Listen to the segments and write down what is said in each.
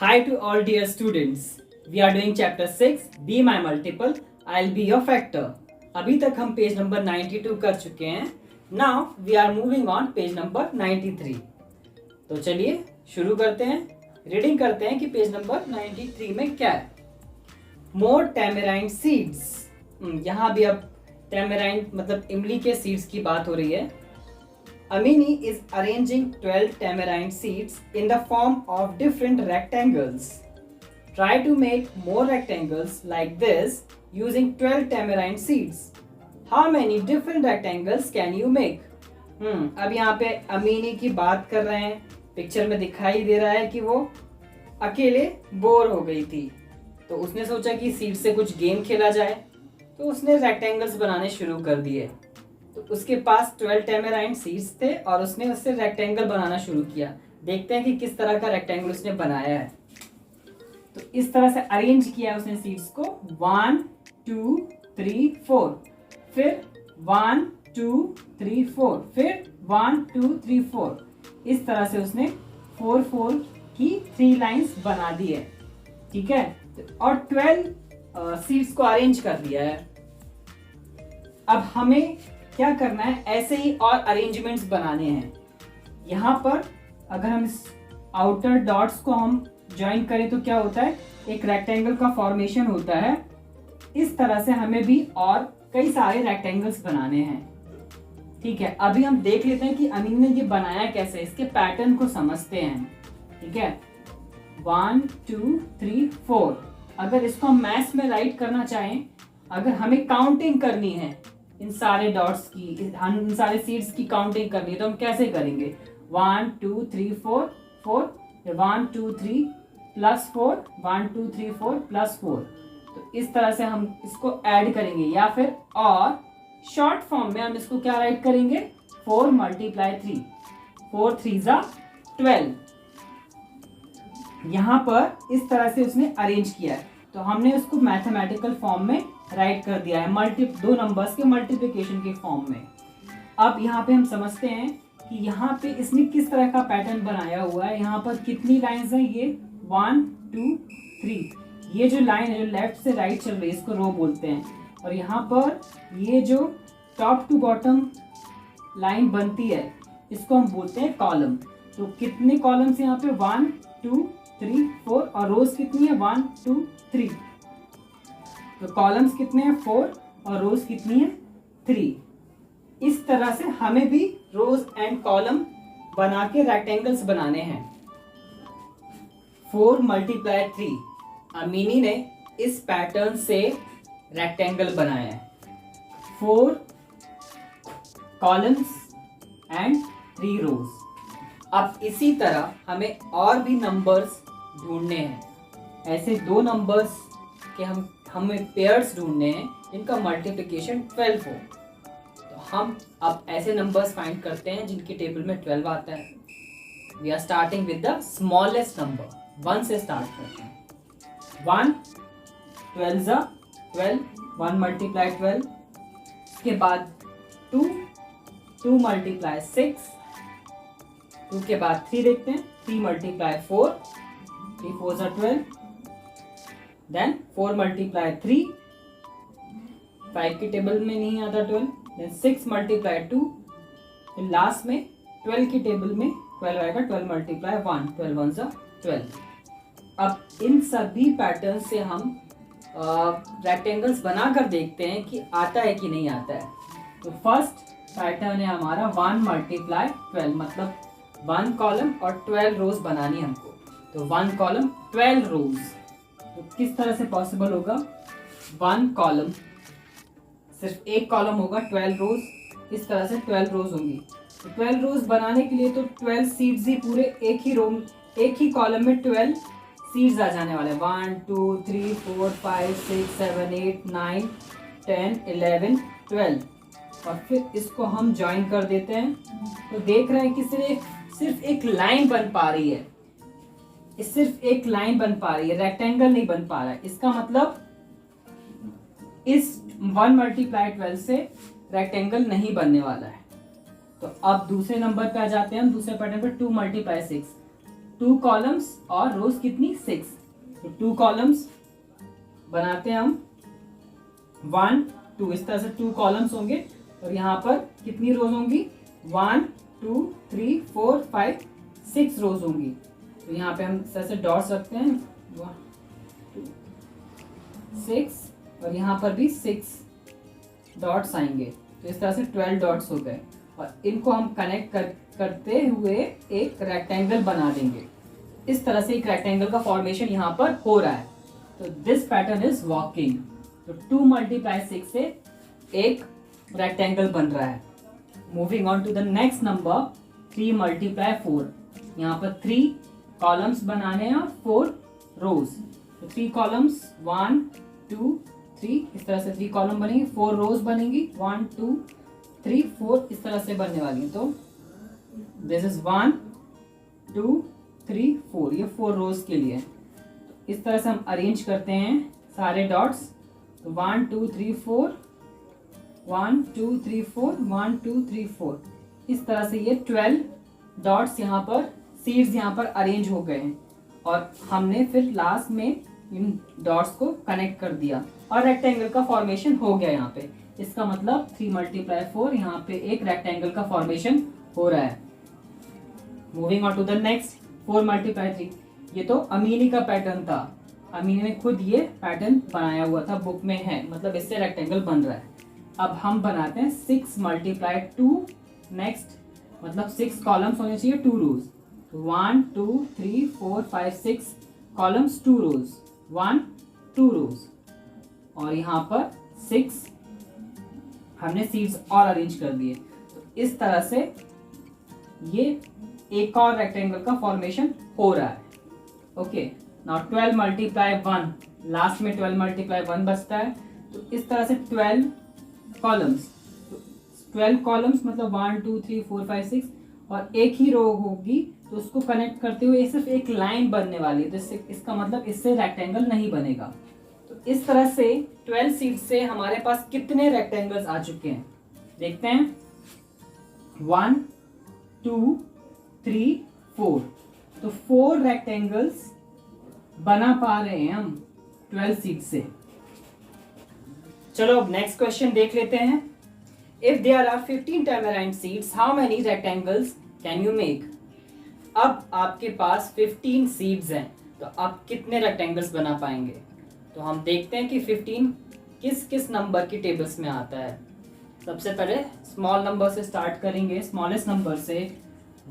Hi to all dear students. We are doing chapter 6, Be My Multiple, I'll be your factor. अभी तक हम page number 92 कर चुके हैं. Now we are moving on page number 93. तो चलिए शुरू करते हैं. रीडिंग करते हैं कि पेज नंबर 93 में क्या है. More tamarind seeds. यहाँ भी अब tamarind मतलब इमली के सीड्स की बात हो रही है. Amini is arranging 12 tamarind seeds in the form of different rectangles. Try to make more rectangles like this using 12 tamarind seeds. How many different rectangles can you make? अब यहाँ पे अमीनी की बात कर रहे हैं. पिक्चर में दिखाई दे रहा है कि वो अकेले बोर हो गई थी, तो उसने सोचा कि सीड से कुछ गेम खेला जाए, तो उसने रेक्टेंगल्स बनाने शुरू कर दिए. तो उसके पास 12 टैमेराइंड सीड्स थे और उसने उससे रेक्टेंगल बनाना शुरू किया. देखते हैं कि किस तरह का रेक्टेंगल उसने बनाया है. तो इस तरह से अरेंज किया उसने सीड्स को 1 2 3 4, फिर 1 2 3 4, फिर 1 2 3 4. इस तरह से उसने 4 4 की 3 लाइंस बना दी है. ठीक है, और 12 सीड्स को अरेंज कर दिया है. अब हमें क्या करना है, ऐसे ही और अरेंजमेंट्स बनाने हैं. यहाँ पर अगर हम इस आउटर डॉट्स को हम ज्वाइन करें तो क्या होता है, एक रेक्टेंगल का फॉर्मेशन होता है. इस तरह से हमें भी और कई सारे रेक्टेंगल्स बनाने हैं. ठीक है, अभी हम देख लेते हैं कि अमीन ने ये बनाया कैसे. इसके पैटर्न को समझते हैं. ठीक है, 1 2 3 4. अगर इसको हम मैथ्स में राइट करना चाहें, अगर हमें काउंटिंग करनी है इन सारे डॉट्स की, इन सारे सीड्स की काउंटिंग करनी है, तो हम कैसे करेंगे. 1 2 3 4 4, 1 2 3 प्लस 4, 1 2 3 4 प्लस 4. तो इस तरह से हम इसको ऐड करेंगे, या फिर और शॉर्ट फॉर्म में हम इसको क्या राइट करेंगे, 4 मल्टीप्लाई 3, 4 3 12. यहाँ पर इस तरह से उसने अरेंज किया है, तो हमने उसको मैथमेटिकल फॉर्म में राइट कर दिया है, दो नंबर्स के मल्टीप्लिकेशन के फॉर्म में. अब यहाँ पे हम समझते हैं कि यहाँ पे इसने किस तरह का पैटर्न बनाया हुआ है. यहाँ पर कितनी लाइंस हैं, ये 1 2 3. ये जो लाइन है जो लेफ्ट से राइट चल रही है, इसको रो बोलते हैं. और यहाँ पर ये जो टॉप टू बॉटम लाइन बनती है, इसको हम बोलते हैं कॉलम. तो कितने कॉलम्स यहाँ पे, 1 2 3 4, और रोज कितनी है, 1 2 3. तो कॉलम्स कितने हैं, 4, और रोज कितनी है, 3. इस तरह से हमें भी रोज एंड कॉलम बना के रेक्टेंगल्स बनाने हैं. 4 मल्टीप्लाई 3. अमीनी ने इस पैटर्न से रेक्टेंगल बनाया है. 4 कॉलम्स एंड 3 रोज. अब इसी तरह हमें और भी नंबर्स ढूंढने हैं. ऐसे दो नंबर्स के हमें पेयर्स ढूंढने हैं जिनका मल्टीप्लिकेशन 12 हो. तो हम अब ऐसे नंबर्स फाइंड करते हैं जिनकी टेबल में 12 आता है. We are starting with the smallest number, 1 से स्टार्ट करते हैं. 1 12 12, 1 मल्टीप्लाई 12. उसके बाद 2 2 मल्टीप्लाई 6. 2 के बाद 3 देखते हैं, 3 मल्टीप्लाई 4, 3 4 12. देन 4 मल्टीप्लाई 3, 5 की टेबल में नहीं आता 12. Then 6 multiply 2. फिर लास्ट में 12 की टेबल में 12 आएगा. 12 मल्टीप्लाई 1, 12 1 12. अब इन सभी पैटर्न से हम रेक्टेंगल्स बनाकर देखते हैं कि आता है कि नहीं आता है. तो फर्स्ट पैटर्न है हमारा 1 मल्टीप्लाई 12, मतलब 1 कॉलम और 12 रोज बनानी है हमको. तो 1 कॉलम 12 रोज. तो किस तरह से पॉसिबल होगा, 1 कॉलम, सिर्फ एक कॉलम होगा, 12 रोज. इस तरह से 12 रोज होंगी. तो 12 रोज बनाने के लिए तो 12 सीड्स ही पूरे एक ही कॉलम में 12 सीड्स आ जाने वाले. 1 2 3 4 5 6 7 8 9 10 11 12. और फिर इसको हम ज्वाइन कर देते हैं. तो देख रहे हैं कि सिर्फ एक लाइन बन पा रही है. सिर्फ एक लाइन बन पा रही है, रेक्टेंगल नहीं बन पा रहा है. इसका मतलब इस 1 मल्टीप्लाई 12 से रेक्टेंगल नहीं बनने वाला है. तो अब दूसरे नंबर पे आ जाते हैं हम, दूसरे पैटर्न पे 2 मल्टीप्लाई 6. 2 कॉलम्स और रोज कितनी 6, तो 2 कॉलम्स बनाते हैं हम 1 2, इस तरह से 2 कॉलम्स होंगे और यहाँ पर कितनी रोज होंगी 1 2 3 4 5 6 रोज होंगी। तो यहाँ पे हम इस तरह से डॉट्स रखते हैं 1 2 6 और यहाँ पर भी 6 डॉट्स आएंगे। तो इस तरह से 12 डॉट्स हो गए और इनको हम कनेक्ट करते हुए एक रेक्टेंगल बना देंगे। इस तरह से एक रेक्टेंगल का फॉर्मेशन यहाँ पर हो रहा है। तो दिस पैटर्न इज वॉकिंग। तो 2 × 6 से एक रेक्टेंगल बन रहा है। Moving on to the next number 3 × 4। यहाँ पर 3 कॉलम्स बनाने हैं और 4 रोज। तो 3 कॉलम्स 1 2 3, इस तरह से 3 कॉलम बनेंगे, 4 रोज बनेंगी 1 2 3 4 इस तरह से बनने वाली है। तो दिस इज 1 2 3 4, ये 4 रोज के लिए। तो इस तरह से हम अरेंज करते हैं सारे डॉट्स। तो 1 2 3 4 1 2 3 4 1 2 3 4, इस तरह से ये 12 डॉट्स यहाँ पर सीड्स यहाँ पर अरेंज हो गए हैं और हमने फिर लास्ट में इन डॉट्स को कनेक्ट कर दिया और रेक्टेंगल का फॉर्मेशन हो गया यहाँ पे। इसका मतलब 3 × 4 यहाँ पे एक रेक्टेंगल का फॉर्मेशन हो रहा है। Moving on to the next 4 × 3। ये तो अमीनी का पैटर्न था, अमीनी ने खुद ये पैटर्न बनाया हुआ था, बुक में है, मतलब इससे रेक्टेंगल बन रहा है। अब हम बनाते हैं 6 × 2। नेक्स्ट मतलब 6 कॉलम्स होने चाहिए 2 रोज। 1 2 3 4 5 6 कॉलम्स 2 रोज 1 2 रोज और यहाँ पर 6 हमने सीड्स और अरेंज कर दिए। तो इस तरह से ये एक और रेक्टेंगल का फॉर्मेशन हो रहा है। ओके, नाउ 12 × 1, लास्ट में 12 × 1 बचता है। तो इस तरह से 12 कॉलम्स, 12 कॉलम्स मतलब 1 2 3 4 5 6 और एक ही रो होगी, तो उसको कनेक्ट करते हुए सिर्फ एक लाइन बनने वाली है। तो इसका मतलब इससे रेक्टेंगल नहीं बनेगा। तो इस तरह से 12 सीड्स से हमारे पास कितने रेक्टेंगल्स आ चुके हैं देखते हैं। 1 2 3 4, तो 4 रेक्टेंगल्स बना पा रहे हैं हम 12 सीड्स से। चलो अब नेक्स्ट क्वेश्चन देख लेते हैं। If there are 15 tamarind seeds, how many rectangles can you make? अब आपके पास 15 सीड्स हैं, तो आप कितने रेक्टेंगल्स बना पाएंगे? तो हम देखते हैं कि 15 किस किस नंबर की टेबल्स में आता है। सबसे पहले स्मॉल नंबर से स्टार्ट करेंगे, स्मॉलेस्ट नंबर से।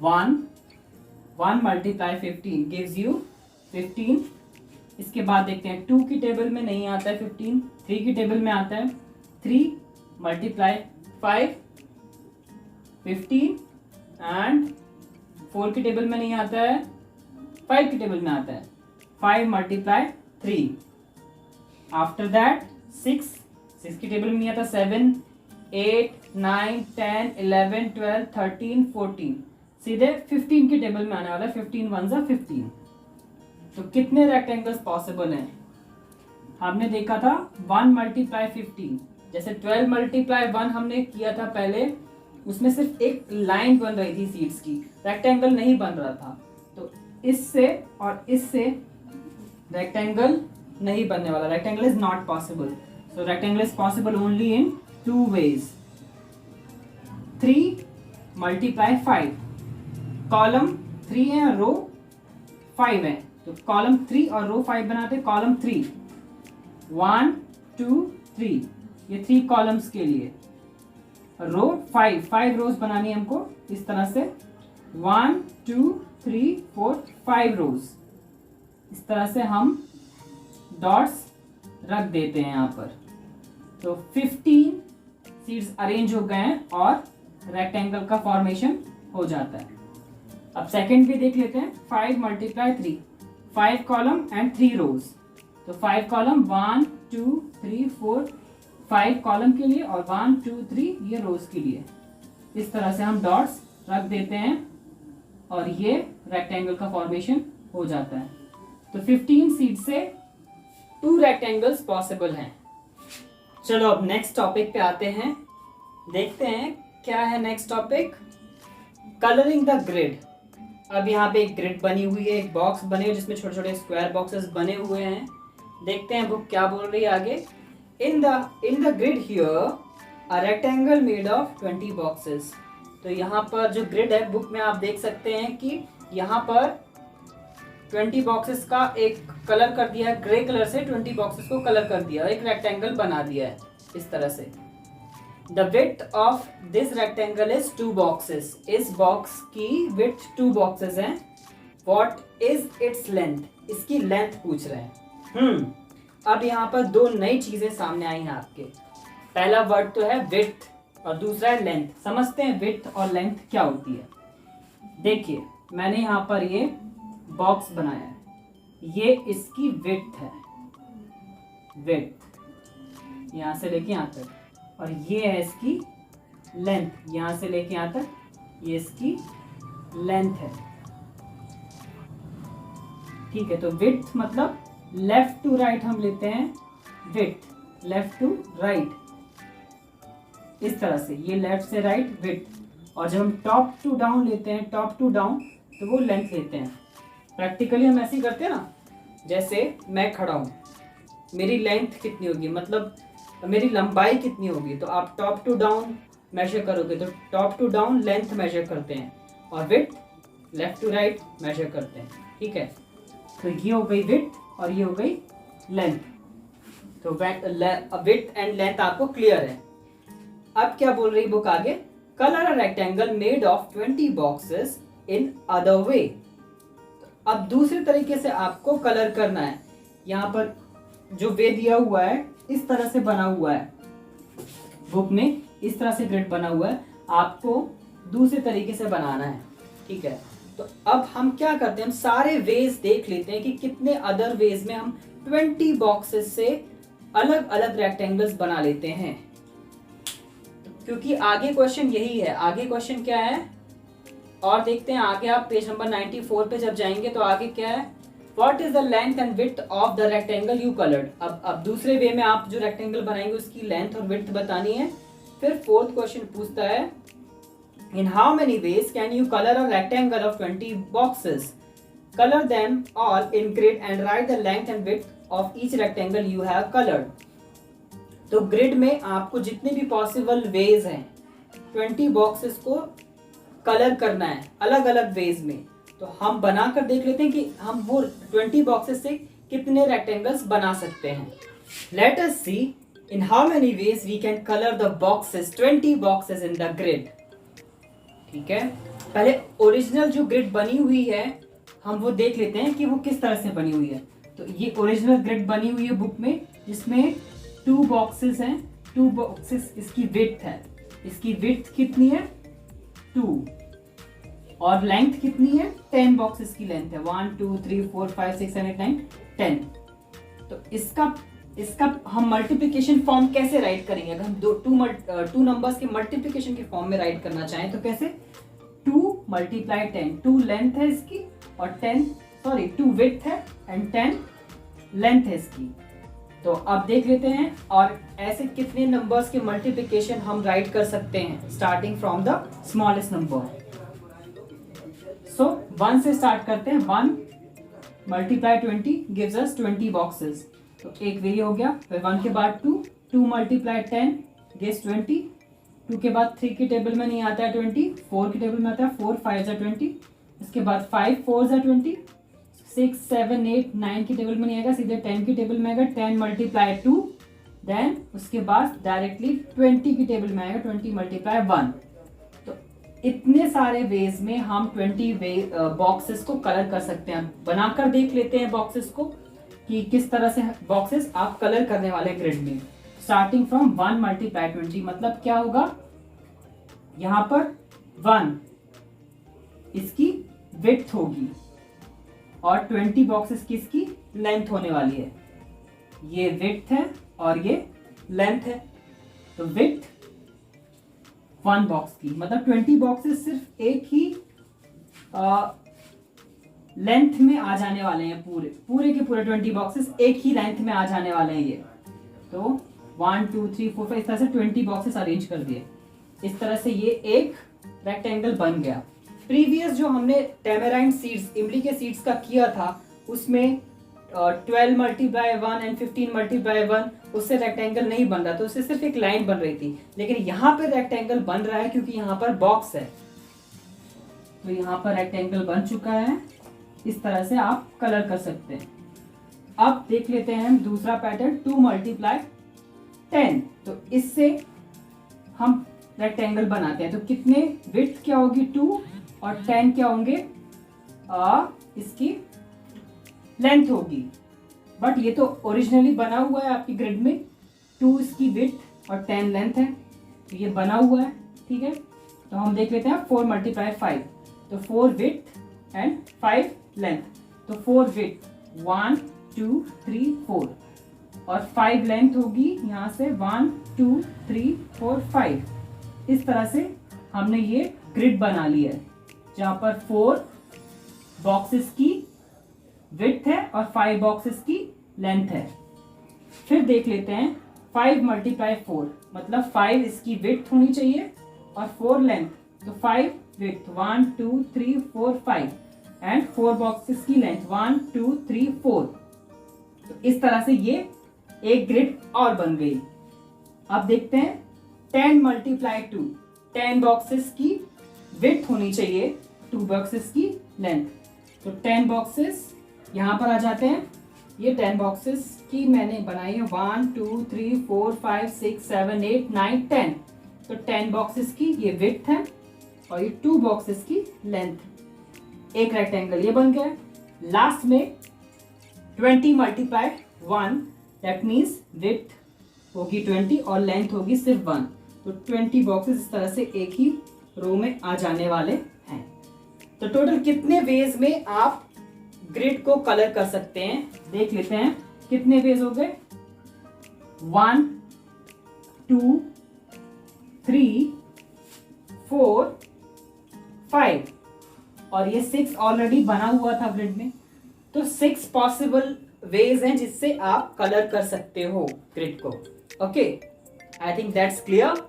1 × 15 गिव्स यू 15। इसके बाद देखते हैं 2 की टेबल में नहीं आता है 15, 3 की टेबल में आता है। 3 × 5 15 एंड 4 की टेबल में नहीं आता है, 5 की टेबल में आता है। 5 × 3। आफ्टर दैट 6 की टेबल में नहीं आता। 7 8 9 10 11 12 13 14, सीधे 15 की टेबल में आने वाला है। 15 1 × 15। तो कितने रेक्टेंगल्स पॉसिबल हैं? हमने देखा था 1 × 15, जैसे 12 × 1 हमने किया था पहले, उसमें सिर्फ एक लाइन बन रही थी सीड्स की, रेक्टेंगल नहीं बन रहा था। तो इससे और इससे रेक्टेंगल नहीं बनने वाला, rectangle is not possible. So rectangle is possible only in 2 ways। 3 × 5, column 3 है और रो 5 है, तो कॉलम 3 और रो 5 बनाते। कॉलम 3 1 2 3, ये 3 कॉलम्स के लिए। रो 5 रोज बनानी है हमको इस तरह से। 1 2 3 4 5 रोज, इस तरह से हम डॉट्स रख देते हैं यहाँ पर। तो 15 सीड्स अरेंज हो गए हैं और रेक्टेंगल का फॉर्मेशन हो जाता है। अब सेकंड भी देख लेते हैं। 5 × 3, 5 कॉलम एंड 3 रोज। तो 5 कॉलम 1 2 3 4, 5 कॉलम के लिए और 1 2 3 ये रोज के लिए। इस तरह से हम डॉट्स रख देते हैं और ये रेक्टेंगल का फॉर्मेशन हो जाता है। तो 15 सीड से 2 रेक्टेंगल्स पॉसिबल हैं। चलो अब नेक्स्ट टॉपिक पे आते हैं, देखते हैं क्या है next topic. Colouring the grid. अब यहाँ पे एक ग्रिड बनी हुई है, एक बॉक्स बने हुए जिसमें छोटे छोटे स्क्वायर बॉक्सेस बने हुए हैं। देखते हैं बुक क्या बोल रही है आगे। इन the grid here a rectangle made of 20 boxes. तो यहाँ पर जो ग्रिड है बुक में आप देख सकते हैं कि यहाँ पर 20 बॉक्सेस का एक कलर कर दिया है, ग्रे कलर से 20 बॉक्सेस को कलर कर दिया, एक रेक्टेंगल बना दिया है इस तरह से। The width of this rectangle is 2 boxes. इस बॉक्स की विड्थ 2 बॉक्सेस हैं। व्हाट इज इट्स लेंथ, इसकी लेंथ पूछ रहे हैं। अब यहाँ पर दो नई चीजें सामने आई हैं आपके। पहला वर्ड तो है विड्थ और दूसरा है लेंथ। समझते हैं विड्थ और लेंथ क्या होती है। देखिए मैंने यहाँ पर ये बॉक्स बनाया है, ये इसकी विड्थ है, विड्थ यहाँ से लेके यहाँ तक, और ये है इसकी लेंथ, यहाँ से लेके यहाँ तक, ये इसकी लेंथ है। ठीक है, तो विड्थ मतलब लेफ्ट टू राइट हम लेते हैं विड्थ, लेफ्ट टू राइट इस तरह से, ये लेफ्ट से राइट विड्थ। और जब हम टॉप टू डाउन लेते हैं, टॉप टू डाउन, तो वो लेंथ लेते हैं। प्रैक्टिकली हम ऐसे ही करते हैं ना, जैसे मैं खड़ा हूँ, मेरी लेंथ कितनी होगी, मतलब मेरी लंबाई कितनी होगी, तो आप टॉप टू डाउन मेजर करोगे तो top to down length measure करते हैं, और width left to right measure करते हैं। ठीक है, तो ये हो गई विड्थ और ये हो गई लेंथ। तो विड्थ एंड लेंथ आपको क्लियर है। अब क्या बोल रही बुक आगे, colour a rectangle made of 20 boxes in other way. अब दूसरे तरीके से आपको कलर करना है। यहाँ पर जो वे दिया हुआ है इस तरह से बना हुआ है, बुक में इस तरह से ग्रिड बना हुआ है, आपको दूसरे तरीके से बनाना है। ठीक है, तो अब हम क्या करते हैं, हम सारे वेज देख लेते हैं कि कितने अदर वेज में हम 20 बॉक्सेस से अलग अलग रेक्टेंगल्स बना लेते हैं। क्योंकि आगे क्वेश्चन यही है। आगे क्वेश्चन क्या है और देखते हैं आगे। आप पेज नंबर 94 पे जब जाएंगे तो आगे क्या है, what is the length and width of the rectangle you coloured. अब दूसरे वे में आप जो रेक्टेंगल बनाएंगे उसकी लेंथ और विड्थ बतानी है। फिर फोर्थ क्वेश्चन पूछता है, इन how many veg can you colour a rectangle of 20 boxes, colour them all in grid and right the length and width of each rectangle you have coloured. तो grid में आपको जितने भी पॉसिबल वेज हैं 20 boxes को colour करना है अलग अलग वेज में। तो हम बनाकर देख लेते हैं कि हम वो 20 बॉक्सेस से कितने रेक्टेंगल्स बना सकते हैं। Let us see in how many ways we can colour the boxes, 20 boxes in the grid. ठीक है, पहले ओरिजिनल जो ग्रिड बनी हुई है हम वो देख लेते हैं कि वो किस तरह से बनी हुई है। तो ये ओरिजिनल ग्रिड बनी हुई है बुक में, जिसमें 2 बॉक्सेस हैं। 2 बॉक्सेस इसकी विड्थ है, इसकी विड्थ कितनी है 2, और लेंथ कितनी है 10 बॉक्सेस की लेंथ है, 1 2 3 4 5 6 7 8 9 10। तो इसका हम मल्टीप्लिकेशन फॉर्म कैसे राइट करेंगे। अगर हम टू नंबर्स के मल्टीप्लिकेशन के फॉर्म में राइट करना चाहें तो कैसे, 2 × 10, 2 लेंथ है इसकी और 2 विड्थ है एंड 10 लेंथ है इसकी। तो अब देख लेते हैं और ऐसे कितने नंबर्स के मल्टीप्लिकेशन हम राइट कर सकते हैं starting from the smallest number. So 1 से स्टार्ट करते हैं। 1 × 20 गिव्स अस 20 बॉक्सेस। तो एक वे हो गया। फिर 1 के बाद 2 × 10 गिव्स 20। 2 के बाद 3 की टेबल में नहीं आता है 20, 4 की टेबल में आता है 4 5 20। इसके बाद 5 4 20, 6 7 8 9 की टेबल में नहीं आएगा, सीधे 10 की टेबल में आएगा। 10 × 2, देन उसके बाद डायरेक्टली 20 की टेबल में आएगा, 20 × 1। तो इतने सारे वेज में हम 20 बॉक्सेस को कलर कर सकते हैं। बनाकर देख लेते हैं बॉक्सेस को कि किस तरह से बॉक्सेस आप कलर करने वाले ग्रिड में। स्टार्टिंग फ्रॉम 1 × 20, मतलब क्या होगा, यहाँ पर 1 इसकी विड्थ होगी और 20 बॉक्सेस की इसकी लेंथ होने वाली है। ये विड्थ है और ये लेंथ है। तो विड्थ 1 बॉक्स की, मतलब 20 बॉक्सेस सिर्फ एक ही लेंथ में आ जाने वाले हैं। पूरे के पूरे 20 बॉक्सेस एक ही लेंथ में आ जाने वाले हैं ये। तो 1 2 3 4 5 इस तरह से 20 बॉक्सेस अरेंज कर दिए। इस तरह से ये एक रेक्टेंगल बन गया। प्रीवियस जो हमने टेमेराइंड सीड्स, इमली के सीड्स का किया था, उसमें 12 मल्टीप्लाई 1 एंड 15 मल्टीप्लाई 1, उससे रेक्टेंगल नहीं बन रहा था, उससे सिर्फ एक लाइन बन रही थी। लेकिन यहाँ पर रेक्टेंगल बन रहा है क्योंकि यहाँ पर बॉक्स है, तो यहाँ पर रेक्टेंगल बन चुका है। इस तरह से आप कलर कर सकते हैं। अब देख लेते हैं हम दूसरा पैटर्न, 2 मल्टीप्लाई 10। तो इससे हम रेक्टेंगल बनाते हैं। तो कितने, विड्थ क्या होगी 2 और 10 क्या होंगे, इसकी लेंथ होगी। बट ये तो ओरिजिनली बना हुआ है आपकी ग्रिड में, 2 इसकी विड्थ और 10 लेंथ है, तो ये बना हुआ है, ठीक है। तो हम देख लेते हैं 4 मल्टीप्लाई 5, तो 4 विड्थ एंड 5 लेंथ। तो 4 विड्थ 1 2 3 4 और 5 लेंथ होगी यहाँ से 1 2 3 4 5। इस तरह से हमने ये ग्रिड बना लिया है, जहाँ पर 4 बॉक्सेस की विड्थ है और 5 बॉक्सेस की लेंथ है। फिर देख लेते हैं 5 मल्टीप्लाई 4, मतलब 5 इसकी विड्थ होनी चाहिए और 4 लेंथ। तो 5 विड्थ 1 2 3 4 5 एंड 4 बॉक्सेस की लेंथ 1 2 3 4। तो इस तरह से ये एक ग्रिड और बन गई। अब देखते हैं 10 मल्टीप्लाई 2, 10 बॉक्सेस की विड्थ होनी चाहिए, 2 बॉक्सेस की लेंथ। तो 10 बॉक्सेस यहाँ पर आ जाते हैं। ये 10 बॉक्सेस की मैंने बनाई है 1 2 3 4 5 6 7 8 9 10। तो 10 बॉक्सेस की ये विड्थ है और ये 2 बॉक्सेस की लेंथ। एक रेक्टेंगल ये बन गया। लास्ट में 20 मल्टीप्लाई 1, दैट मीन्स विड्थ होगी 20 और लेंथ होगी सिर्फ 1। तो 20 बॉक्सेस इस तरह से एक ही रो में आ जाने वाले हैं। तो टोटल कितने वेज में आप ग्रिड को कलर कर सकते हैं, देख लेते हैं। कितने वेज हो गए, 1 2 3 4 5 और ये 6 ऑलरेडी बना हुआ था ग्रिड में। तो 6 पॉसिबल वेज हैं जिससे आप कलर कर सकते हो ग्रिड को। Okay, I think that's clear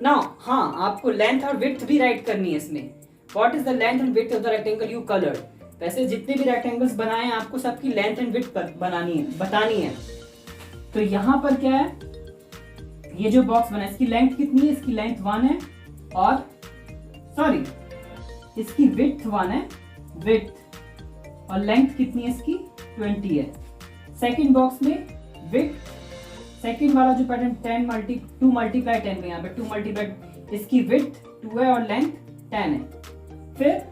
now. हाँ, आपको लेंथ और विड्थ भी राइट करनी है इसमें। What is the length and width of the rectangle you coloured. वैसे जितने भी रेक्टेंगल्स बनाए हैं आपको सबकी लेंथ एंड विड्थ बतानी है। तो यहाँ पर क्या है, ये जो बॉक्स बना है इसकी लेंथ कितनी है, इसकी लेंथ 1 है और सॉरी इसकी विड्थ 1 है, विड्थ और लेंथ कितनी है इसकी 20 है। सेकंड बॉक्स में विड्थ, सेकंड वाला जो पैटर्न 2 मल्टीप्लाई 10 में, यहाँ पे 2 मल्टीप्लाई, इसकी विड्थ 2 है और लेंथ 10 है। फिर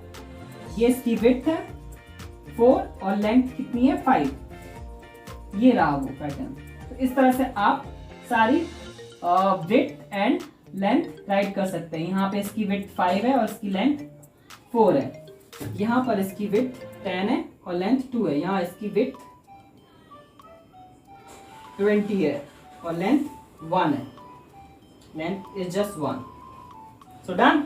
ये इसकी विड्थ है 4 और लेंथ कितनी है 5। ये रहा वो पैटर्न। तो इस तरह से आप सारी विड्थ एंड लेंथ राइट कर सकते हैं। यहाँ पे इसकी विड्थ 5 है और इसकी लेंथ 4 है। यहाँ पर इसकी विड्थ 10 है और लेंथ 2 है। यहाँ इसकी विड्थ 20 है और लेंथ 1 है। Length is just 1। So done.